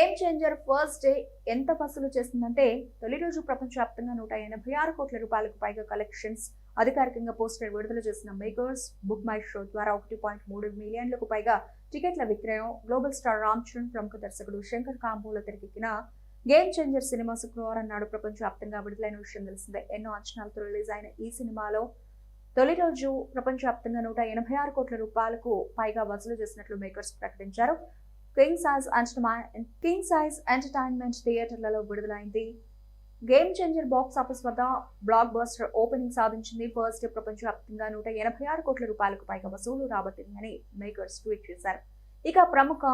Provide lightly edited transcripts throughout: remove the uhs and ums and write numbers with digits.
Game changer first day ఎంత వసూలు చేస్తుందంటే తొలి రోజు ప్రపంచవ్యాప్తంగా 186 కోట్ల రూపాయలకు పైగా కలెక్షన్స్ అధికారికంగా పోస్టర్ విడుదల చేసిన మేకర్స్ బుక్ మై షో ద్వారా 1.3 మిలియన్లకు పైగా టికెట్ల విక్రయం. గ్లోబల్ స్టార్ రామ్ చరణ్, ప్రముఖ దర్శకుడు శంకర్ కాంబోలో తెరకెక్కిన గేమ్ చేంజర్ సినిమా శుక్రవారం నాడు ప్రపంచవ్యాప్తంగా విడుదలైన విషయం తెలిసిందే. ఎన్నో అంచనాలతో రిలీజ్ అయిన ఈ సినిమాలో తొలి రోజు ప్రపంచవ్యాప్తంగా 186 కోట్ల రూపాయలకు పైగా వసూలు చేసినట్లు మేకర్స్ ప్రకటించారు. కింగ్ సైజ్ ఎంటర్టైన్మెంట్ థియేటర్లలో విడుదలైంది. గేమ్ చేంజర్ బాక్స్ ఆఫీస్ వద్ద బ్లాక్ బస్టర్ ఓపెనింగ్ సాధించింది. ఫస్ట్ డే ప్రపంచవ్యాప్తంగా 186 కోట్ల రూపాయలకు పైగా వసూలు రాబట్టిందని మేకర్స్ ట్వీట్ చేశారు. ఇక ప్రముఖ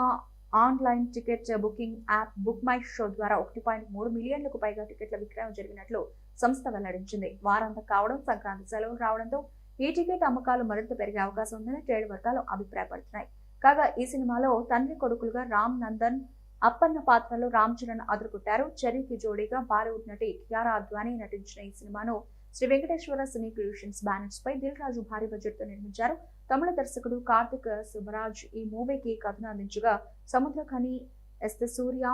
online ticket booking app book my show ద్వారా 1.3 మిలియన్లకు పైగా టికెట్ల విక్రయం జరిగినట్లు సంస్థ వెల్లడించింది. వారాంతం కావడం, సంక్రాంతి సెలవులు రావడంతో ఈ టికెట్ అమ్మకాలు మరింత పెరిగే అవకాశం ఉందని ట్రేడ్ వర్గాలు అభిప్రాయపడుతున్నాయి. కాగా ఈ సినిమాలో తండ్రి కొడుకులుగా రామ్ నందన్, అప్పన్న పాత్రలో రామ్ చరణ్ అదురుకుట్టారు. చెర్రీకి జోడీగా బాలీవుడ్ నటి కియారా అద్వానీ నటించిన ఈ సినిమాను Sri Venkateswara cine creations banners పై దిల్ రాజు భారీ బడ్జెట్ తో నిర్మించారు. తమిళ దర్శకుడు కార్తిక్ సుబరాజ్ ఈ మూవీకి కథను అందించగా సముద్రఖని, ఎస్ సూర్య,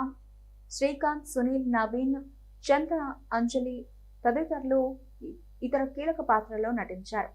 శ్రీకాంత్, సునీల్, నవీన్, చంద్ర, అంజలి తదితరులు ఇతర కీలక పాత్రల్లో నటించారు.